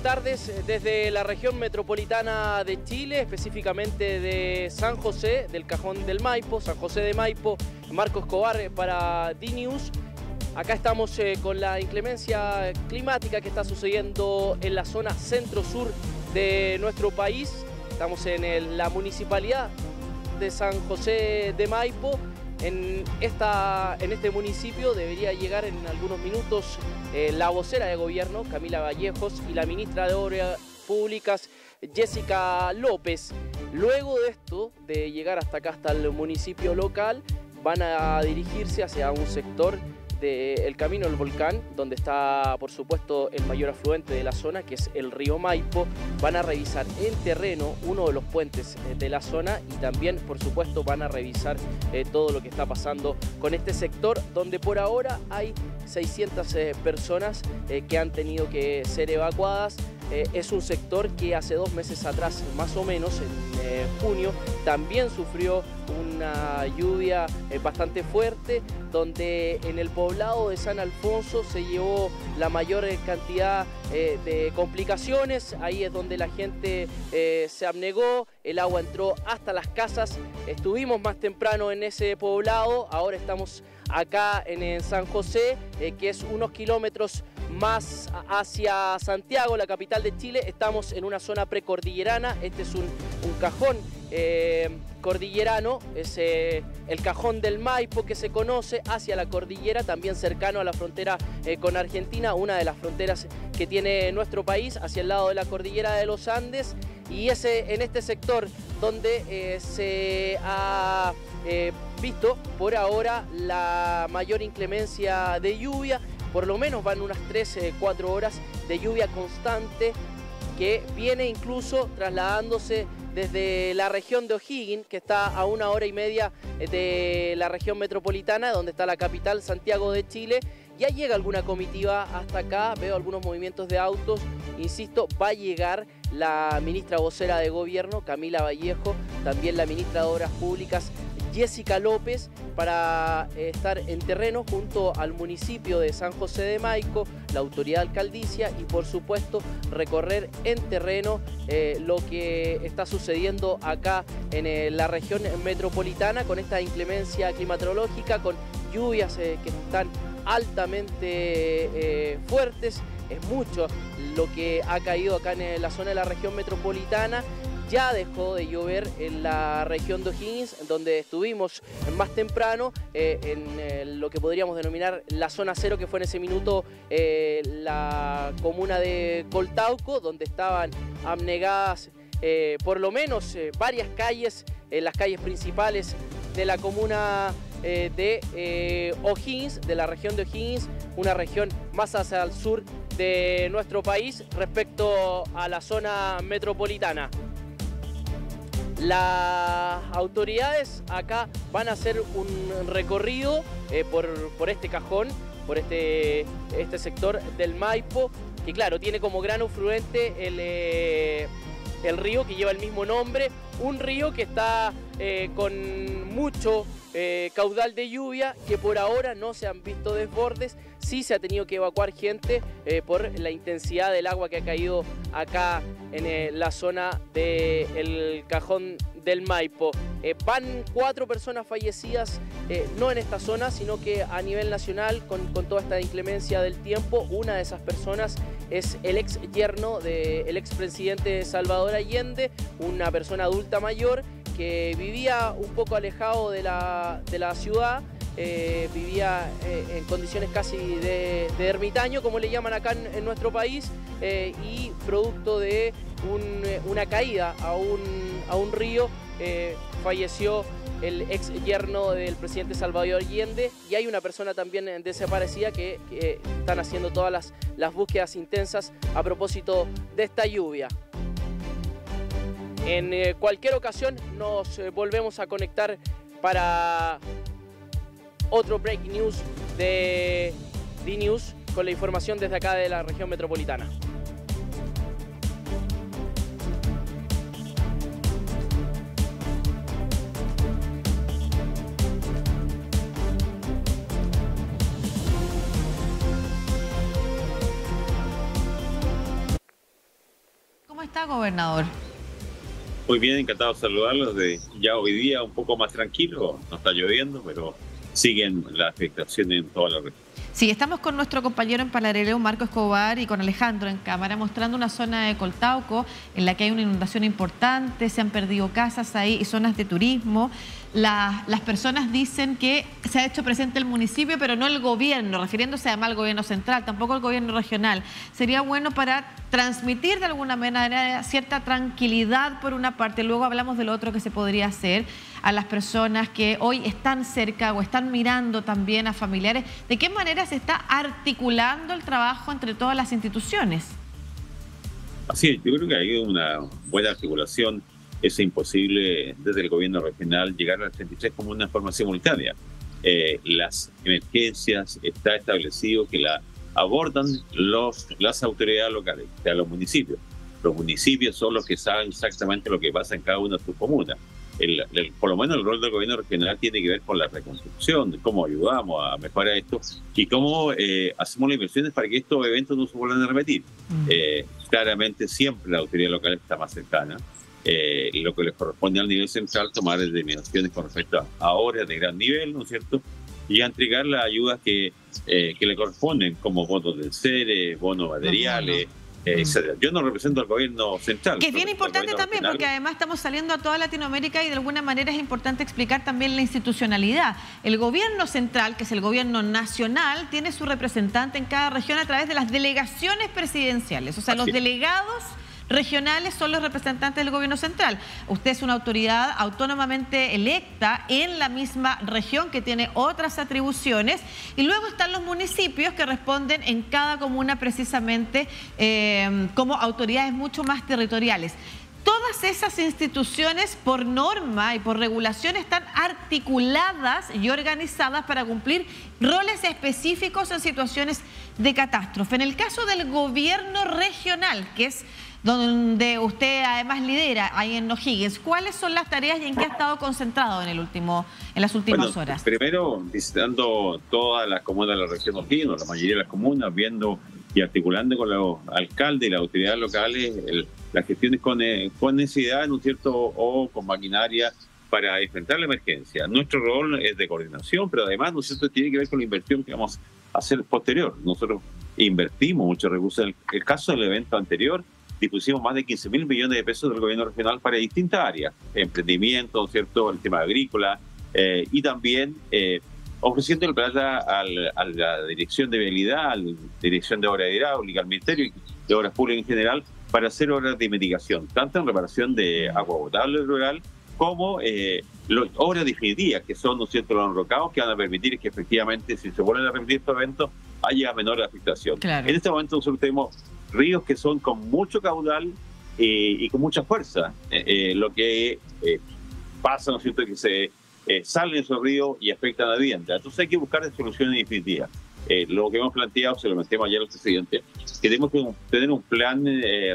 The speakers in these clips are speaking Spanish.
tardes desde la región metropolitana de Chile, específicamente de San José, del Cajón del Maipo, San José de Maipo, Marco Escobar para DNews. Acá estamos con la inclemencia climática que está sucediendo en la zona centro-sur de nuestro país. Estamos en la municipalidad de San José de Maipo. En este municipio debería llegar en algunos minutos la vocera de gobierno, Camila Vallejos, y la ministra de Obras Públicas, Jessica López. Luego de esto, de llegar hasta acá, hasta el municipio local, van a dirigirse hacia un sector del Camino del Volcán, donde está, por supuesto, el mayor afluente de la zona, que es el río Maipo. Van a revisar en terreno uno de los puentes de la zona y también, por supuesto, van a revisar todo lo que está pasando con este sector, donde por ahora hay 600 personas que han tenido que ser evacuadas. Es un sector que hace 2 meses atrás, más o menos, en junio, también sufrió una lluvia bastante fuerte, donde en el poblado de San Alfonso se llevó la mayor cantidad de complicaciones. Ahí es donde la gente se abnegó, el agua entró hasta las casas. Estuvimos más temprano en ese poblado, ahora estamos acá en San José, que es unos kilómetros más hacia Santiago, la capital de Chile. Estamos en una zona precordillerana. Este es un cajón cordillerano, es el Cajón del Maipo, que se conoce hacia la cordillera, también cercano a la frontera con Argentina, una de las fronteras que tiene nuestro país, hacia el lado de la cordillera de los Andes. Y es en este sector donde se ha visto por ahora la mayor inclemencia de lluvia. Por lo menos van unas 3-4 horas de lluvia constante, que viene incluso trasladándose desde la región de O'Higgins, que está a 1 hora y media de la región metropolitana, donde está la capital, Santiago de Chile. Ya llega alguna comitiva hasta acá, veo algunos movimientos de autos. Insisto, va a llegar la ministra vocera de gobierno, Camila Vallejo, también la ministra de Obras Públicas, Jessica López, para estar en terreno junto al municipio de San José de Maipo, la autoridad alcaldicia, y por supuesto recorrer en terreno lo que está sucediendo acá en la región metropolitana, con esta inclemencia climatológica, con lluvias que están altamente fuertes. Es mucho lo que ha caído acá en la zona de la región metropolitana. Ya dejó de llover en la región de O'Higgins, donde estuvimos más temprano, en lo que podríamos denominar la zona cero, que fue en ese minuto la comuna de Coltauco, donde estaban abnegadas por lo menos varias calles, las calles principales de la comuna de O'Higgins, de la región de O'Higgins, una región más hacia el sur de nuestro país respecto a la zona metropolitana. Las autoridades acá van a hacer un recorrido por este cajón, por este sector del Maipo, que claro, tiene como gran afluente el río que lleva el mismo nombre, un río que está con mucho caudal de lluvia, que por ahora no se han visto desbordes. Sí se ha tenido que evacuar gente por la intensidad del agua que ha caído acá en la zona del Cajón del Maipo. Van 4 personas fallecidas, no en esta zona, sino que a nivel nacional, con toda esta inclemencia del tiempo. Una de esas personas es el ex yerno del expresidente Salvador Allende, una persona adulta mayor que vivía un poco alejado de la ciudad. Vivía en condiciones casi de ermitaño, como le llaman acá en nuestro país, y producto de una caída a un río falleció el ex yerno del presidente Salvador Allende. Y hay una persona también desaparecida que están haciendo todas las búsquedas intensas a propósito de esta lluvia. En cualquier ocasión nos volvemos a conectar para otro breaking news de DNews, con la información desde acá de la región metropolitana. está, gobernador? Muy bien, encantado de saludarlos. Ya hoy día un poco más tranquilo, no está lloviendo, pero siguen las afectaciones en toda la región. Sí, estamos con nuestro compañero en Pallareleu, Marco Escobar, y con Alejandro en cámara, mostrando una zona de Coltauco en la que hay una inundación importante, se han perdido casas ahí y zonas de turismo. Las personas dicen que se ha hecho presente el municipio, pero no el gobierno, refiriéndose además al gobierno central, tampoco el gobierno regional. Sería bueno para transmitir de alguna manera cierta tranquilidad por una parte, luego hablamos de lo otro que se podría hacer a las personas que hoy están cerca o están mirando también a familiares. ¿De qué manera se está articulando el trabajo entre todas las instituciones? Así es, yo creo que hay una buena articulación. Es imposible desde el gobierno regional llegar a las 33 como una forma simultánea. Las emergencias está establecido que la abordan las autoridades locales, o sea, los municipios. Los municipios son los que saben exactamente lo que pasa en cada una de sus comunas. Por lo menos el rol del gobierno regional tiene que ver con la reconstrucción, de cómo ayudamos a mejorar esto y cómo hacemos las inversiones para que estos eventos no se vuelvan a repetir. Claramente siempre la autoridad local está más cercana. Lo que les corresponde al nivel central tomar determinaciones con respecto a obras de gran nivel, ¿no es cierto? Y a entregar las ayudas que le corresponden, como bonos del CERE, bonos materiales, etcétera. Yo no represento al gobierno central. Que es bien importante también, porque además estamos saliendo a toda Latinoamérica y de alguna manera es importante explicar también la institucionalidad. El gobierno central, que es el gobierno nacional, tiene su representante en cada región a través de las delegaciones presidenciales. O sea, los delegados regionales son los representantes del gobierno central. Usted es una autoridad autónomamente electa en la misma región que tiene otras atribuciones, y luego están los municipios que responden en cada comuna precisamente como autoridades mucho más territoriales. Todas esas instituciones por norma y por regulación están articuladas y organizadas para cumplir roles específicos en situaciones de catástrofe. En el caso del gobierno regional, que es donde usted además lidera, ahí en O'Higgins, ¿cuáles son las tareas y en qué ha estado concentrado en las últimas horas? Primero, visitando todas las comunas de la región O'Higgins, la mayoría de las comunas, viendo y articulando con los alcaldes y las autoridades locales las gestiones con necesidad, ¿no es cierto?, o con maquinaria para enfrentar la emergencia. Nuestro rol es de coordinación, pero además, ¿no es cierto?, tiene que ver con la inversión que vamos a hacer posterior. Nosotros invertimos muchos recursos. En el caso del evento anterior, dispusimos más de 15.000 millones de pesos del gobierno regional para distintas áreas, emprendimiento, ¿no es cierto?, el tema agrícola, y también ofreciendo plata a la Dirección de Vialidad, a la Dirección de Obras Hidráulicas, al Ministerio de Obras Públicas en general, para hacer obras de mitigación, tanto en reparación de agua potable rural como obras definitivas, que son, ¿no es cierto?, los enrocados, que van a permitir que efectivamente, si se vuelven a repetir estos eventos, haya menor afectación. Claro. En este momento nosotros tenemos ríos que son con mucho caudal y con mucha fuerza. Lo que pasa, ¿no es cierto?, que se salen esos ríos y afectan a la vivienda. Entonces hay que buscar soluciones definitivas. Lo que hemos planteado, se lo metemos ayer al presidente, que tenemos que tener un plan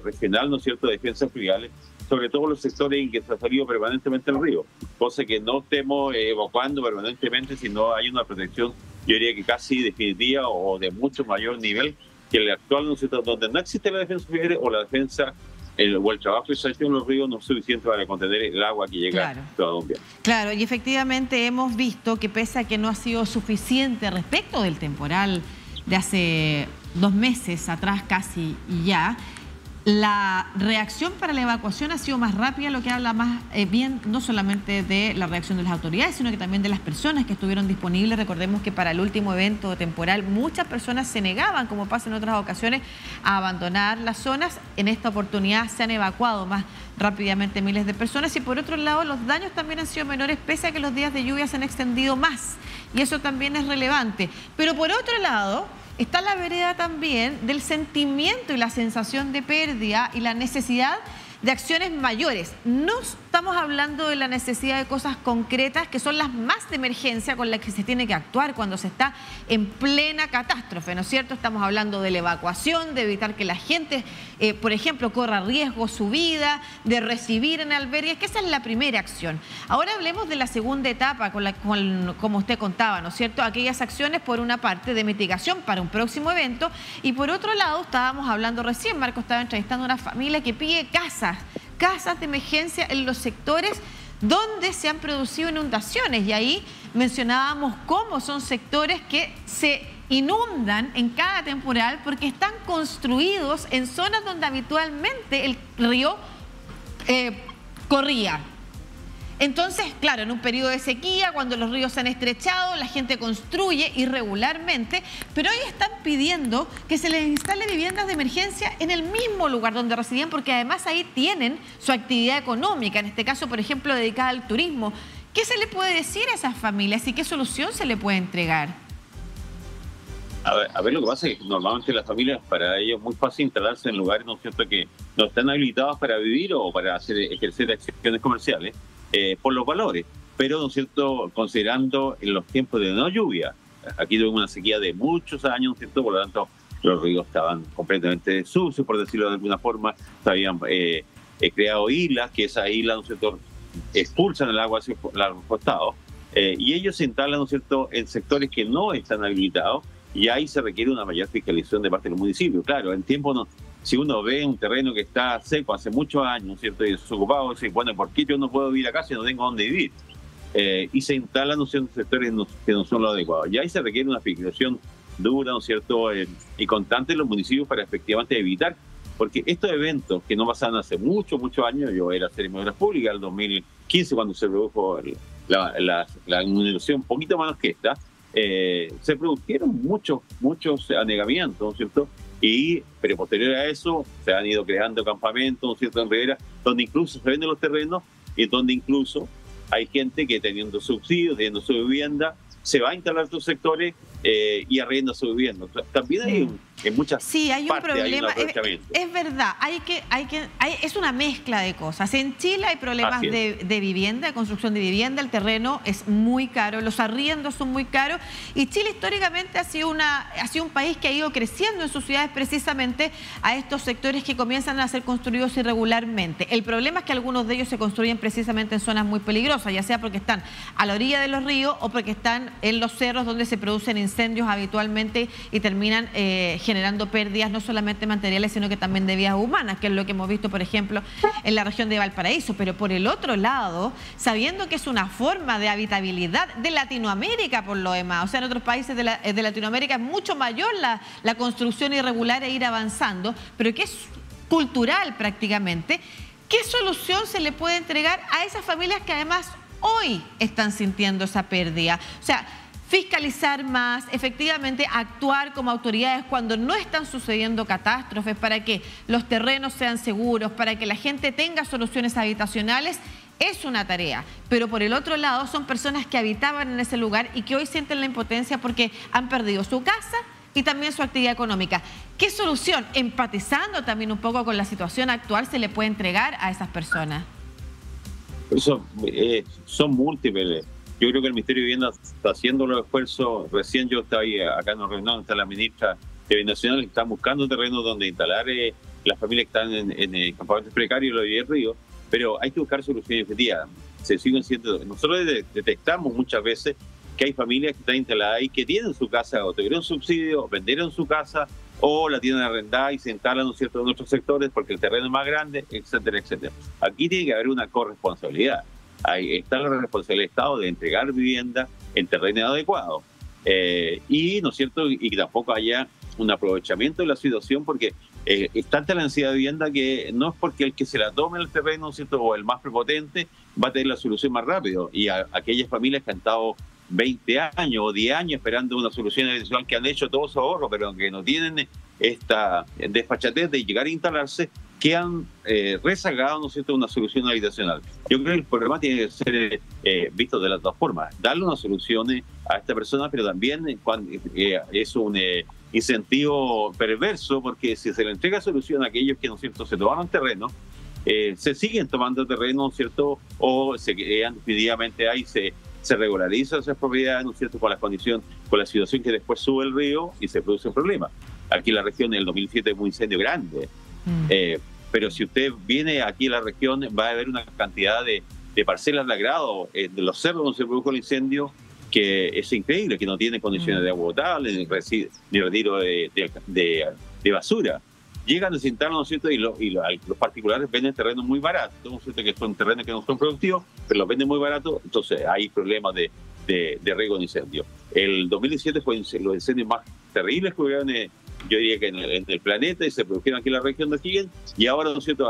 regional, ¿no es cierto?, de defensas fluviales, sobre todo los sectores en que se ha salido permanentemente el río, cosa que no estemos evacuando permanentemente, sino hay una protección, yo diría que casi definitiva o de mucho mayor nivel que el actual, ¿no es cierto?, donde no existe la defensa fluvial o la defensa o el trabajo que se ha hecho en los ríos no es suficiente para contener el agua que llega a Colombia. Claro, y efectivamente hemos visto que pese a que no ha sido suficiente respecto del temporal de hace 2 meses atrás casi ya, la reacción para la evacuación ha sido más rápida, lo que habla más bien no solamente de la reacción de las autoridades, sino que también de las personas que estuvieron disponibles. Recordemos que para el último evento temporal muchas personas se negaban, como pasa en otras ocasiones, a abandonar las zonas. En esta oportunidad se han evacuado más rápidamente miles de personas, y por otro lado los daños también han sido menores pese a que los días de lluvia se han extendido más, y eso también es relevante. Pero por otro lado está la vereda también del sentimiento y la sensación de pérdida y la necesidad de acciones mayores. No estamos hablando de la necesidad de cosas concretas que son las más de emergencia con las que se tiene que actuar cuando se está en plena catástrofe, ¿no es cierto? Estamos hablando de la evacuación, de evitar que la gente, por ejemplo, corra riesgo su vida, de recibir en albergues, que esa es la primera acción. Ahora hablemos de la segunda etapa, como usted contaba, ¿no es cierto? Aquellas acciones, por una parte, de mitigación para un próximo evento, y por otro lado, estábamos hablando recién, Marco estaba entrevistando a una familia que pide casas de emergencia en los sectores donde se han producido inundaciones, y ahí mencionábamos cómo son sectores que se inundan en cada temporal porque están construidos en zonas donde habitualmente el río corría. Entonces, claro, en un periodo de sequía, cuando los ríos se han estrechado, la gente construye irregularmente, pero hoy están pidiendo que se les instale viviendas de emergencia en el mismo lugar donde residían, porque además ahí tienen su actividad económica, en este caso, por ejemplo, dedicada al turismo. ¿Qué se le puede decir a esas familias y qué solución se le puede entregar? A ver, lo que pasa es que normalmente las familias, para ellos es muy fácil instalarse en lugares, ¿no es cierto?, que no están habilitados para vivir o para ejercer acciones comerciales. Por los valores, pero, ¿no es cierto?, considerando en los tiempos de no lluvia. Aquí tuvimos una sequía de muchos años, ¿no es cierto?, por lo tanto los ríos estaban completamente sucios, por decirlo de alguna forma. Se habían creado islas, que esas islas, ¿no es cierto?, expulsan el agua hacia los costados, y ellos se instalan, ¿no es cierto?, en sectores que no están habilitados, y ahí se requiere una mayor fiscalización de parte del municipio. Claro, en tiempo no. Si uno ve un terreno que está seco hace muchos años, ¿cierto?, y desocupado, dice, bueno, ¿por qué yo no puedo vivir acá si no tengo dónde vivir? Y se instalan, ¿no es cierto?, sectores que no son los adecuados. Y ahí se requiere una fiscalización dura, ¿no es cierto?, y constante en los municipios para efectivamente evitar, porque estos eventos que no pasaban hace muchos años, yo era ceremonia pública el 2015 cuando se produjo la inundación, un poquito menos que esta, se produjeron muchos anegamientos, ¿no es cierto?, pero posterior a eso se han ido creando campamentos, ¿no es cierto?, en ribera, donde incluso se venden los terrenos y donde incluso hay gente que, teniendo subsidios, teniendo su vivienda, se va a instalar sus sectores y arrienda su vivienda. También hay en muchas hay un problema. Hay es verdad, es una mezcla de cosas. En Chile hay problemas de vivienda, de construcción de vivienda, el terreno es muy caro, los arriendos son muy caros, y Chile históricamente ha sido un país que ha ido creciendo en sus ciudades precisamente a estos sectores que comienzan a ser construidos irregularmente. El problema es que algunos de ellos se construyen precisamente en zonas muy peligrosas, ya sea porque están a la orilla de los ríos o porque están en los cerros donde se producen incendios habitualmente y terminan generando pérdidas no solamente materiales, sino que también de vidas humanas, que es lo que hemos visto, por ejemplo, en la región de Valparaíso. Pero por el otro lado, sabiendo que es una forma de habitabilidad de Latinoamérica por lo demás, o sea, en otros países de Latinoamérica es mucho mayor la construcción irregular e ir avanzando, pero que es cultural prácticamente, ¿qué solución se le puede entregar a esas familias que además hoy están sintiendo esa pérdida? O sea, fiscalizar más, efectivamente actuar como autoridades cuando no están sucediendo catástrofes para que los terrenos sean seguros, para que la gente tenga soluciones habitacionales, es una tarea. Pero por el otro lado son personas que habitaban en ese lugar y que hoy sienten la impotencia porque han perdido su casa y también su actividad económica. ¿Qué solución, empatizando también un poco con la situación actual, se le puede entregar a esas personas? Son múltiples. Yo creo que el Ministerio de Vivienda está haciendo los esfuerzos. Recién yo estaba ahí, acá en Reunión, está la ministra de Bienes Nacionales, que está buscando terrenos donde instalar las familias que están en campamentos precarios y los ríos, pero hay que buscar soluciones efectivas. Se siguen siendo. Nosotros detectamos muchas veces que hay familias que están instaladas ahí que tienen su casa, o tuvieron subsidio, o vendieron su casa, o la tienen arrendada y se instalan, ¿no es cierto?, en otros sectores porque el terreno es más grande, etcétera, etcétera. Aquí tiene que haber una corresponsabilidad. Ahí está la responsabilidad del Estado de entregar vivienda en terreno adecuado. Y, ¿no es cierto?, y que tampoco haya un aprovechamiento de la situación, porque es tanta la necesidad de vivienda que no es porque el que se la tome el terreno, ¿no es cierto?, o el más prepotente va a tener la solución más rápido. Y aquellas familias que han estado 20 años o 10 años esperando una solución adicional, que han hecho todo su ahorro, pero que no tienen esta desfachatez de llegar a instalarse, que han rezagado, ¿no es cierto?, una solución habitacional. Yo creo que el problema tiene que ser visto de las dos formas. Darle una solución a esta persona, pero también es un incentivo perverso, porque si se le entrega solución a aquellos que, ¿no es cierto?, se tomaron terreno, se siguen tomando terreno, ¿no es cierto? O se quedan definitivamente ahí, se regulariza esas propiedades, ¿no es cierto? Con la condición, con la situación que después sube el río y se produce un problema. Aquí en la región en el 2007 hubo un incendio grande, pero si usted viene aquí a la región va a haber una cantidad de parcelas de agrado de los cerros donde se produjo el incendio que es increíble, que no tiene condiciones de agua potable, ni retiro de basura. Llegan a cintarlo, ¿no es cierto? Y los particulares venden terrenos muy baratos, ¿no es cierto? Que son terrenos que no son productivos, pero los venden muy baratos, entonces hay problemas de riesgo de incendio. El 2017 fue los incendios más terribles que hubieron, yo diría que en el planeta, y se produjeron aquí en la región de O'Higgins, y ahora, ¿no es cierto?,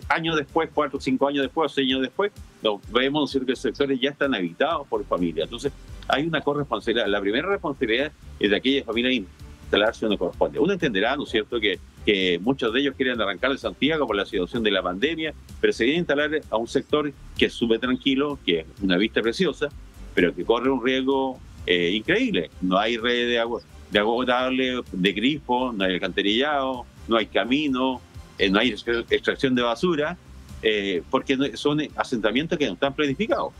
años después, 4 o 5 años después, 6 años después, vemos, ¿no es cierto?, que sectores ya están habitados por familias. Entonces, hay una corresponsabilidad. La primera responsabilidad es de aquellas familias instalarse donde corresponde. Uno entenderá, ¿no es cierto?, que muchos de ellos quieren arrancar de Santiago por la situación de la pandemia, pero se viene a instalar a un sector que es súper tranquilo, que es una vista preciosa, pero que corre un riesgo increíble. No hay red de agua potable, de grifo, no hay alcantarillado, no hay camino, no hay extracción de basura, porque son asentamientos que no están planificados.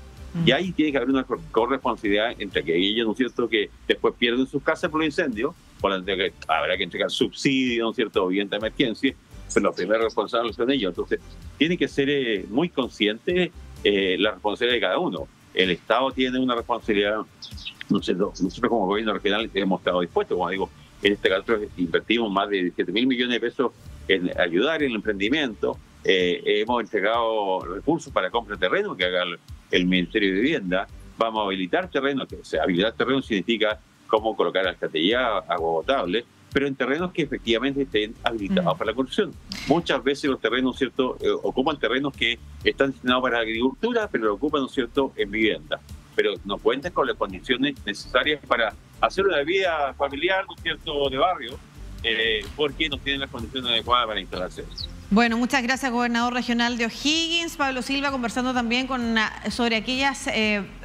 Y ahí tiene que haber una corresponsabilidad entre aquellos, ¿no es cierto?, que después pierden sus casas por los incendios, por lo que habrá que entregar subsidios, ¿no es cierto?, o bien de emergencia, pero los primeros responsables son ellos. Entonces, tiene que ser muy consciente la responsabilidad de cada uno. El Estado tiene una responsabilidad. Nosotros como gobierno regional hemos estado dispuestos, como digo, en este caso invertimos más de 7.000 millones de pesos en ayudar en el emprendimiento, hemos entregado recursos para compra de terreno que haga el Ministerio de Vivienda, vamos a habilitar terreno, habilitar terreno significa cómo colocar alcantarillado, agua potable, pero en terrenos que efectivamente estén habilitados para la construcción. Muchas veces los terrenos, ¿cierto?, ocupan terrenos que están destinados para la agricultura, pero lo ocupan, ¿no es cierto?, en vivienda. Pero no cuentan con las condiciones necesarias para hacer una vida familiar, ¿no es cierto?, de barrio, porque no tienen las condiciones adecuadas para instalarse. Bueno, muchas gracias, gobernador regional de O'Higgins. Pablo Silva, conversando también sobre aquellas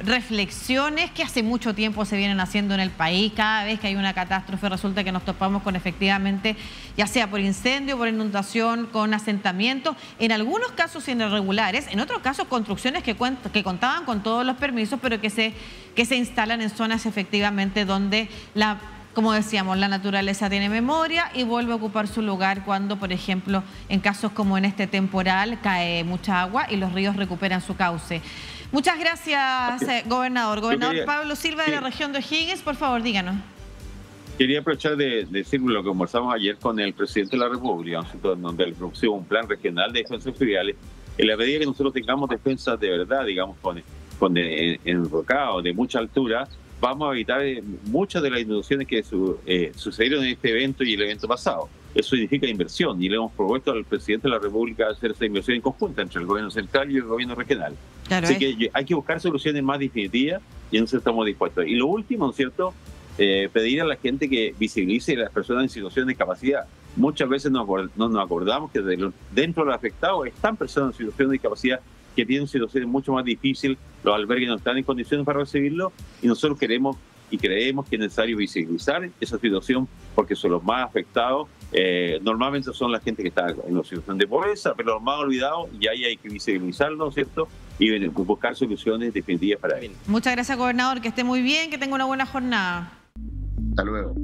reflexiones que hace mucho tiempo se vienen haciendo en el país. Cada vez que hay una catástrofe resulta que nos topamos con efectivamente, ya sea por incendio, por inundación, con asentamientos, en algunos casos irregulares, en otros casos construcciones que contaban con todos los permisos, pero que se instalan en zonas efectivamente donde como decíamos, la naturaleza tiene memoria y vuelve a ocupar su lugar cuando, por ejemplo, en casos como en este temporal, cae mucha agua y los ríos recuperan su cauce. Muchas gracias, gobernador. Gobernador Pablo Silva de la región de O'Higgins, por favor, díganos. Quería aprovechar de decir lo que conversamos ayer con el presidente de la República, donde le propuso un plan regional de defensas fluviales. En la medida que nosotros tengamos defensas de verdad, digamos, con enrocado de mucha altura, vamos a evitar muchas de las inundaciones que sucedieron en este evento y el evento pasado. Eso significa inversión, y le hemos propuesto al presidente de la República hacer esa inversión en conjunta entre el gobierno central y el gobierno regional. Claro, así que hay que buscar soluciones más definitivas y en eso estamos dispuestos. Y lo último, ¿no es cierto?, pedir a la gente que visibilice a las personas en situación de discapacidad. Muchas veces no nos acordamos que dentro de los afectados están personas en situación de discapacidad que tienen situaciones mucho más difíciles, los albergues no están en condiciones para recibirlo, y nosotros queremos y creemos que es necesario visibilizar esa situación porque son los más afectados. Normalmente son la gente que está en una situación de pobreza, pero los más olvidados, y ahí hay que visibilizarlo, ¿cierto?, y buscar soluciones definitivas para ellos. Muchas gracias, gobernador, que esté muy bien, que tenga una buena jornada. Hasta luego.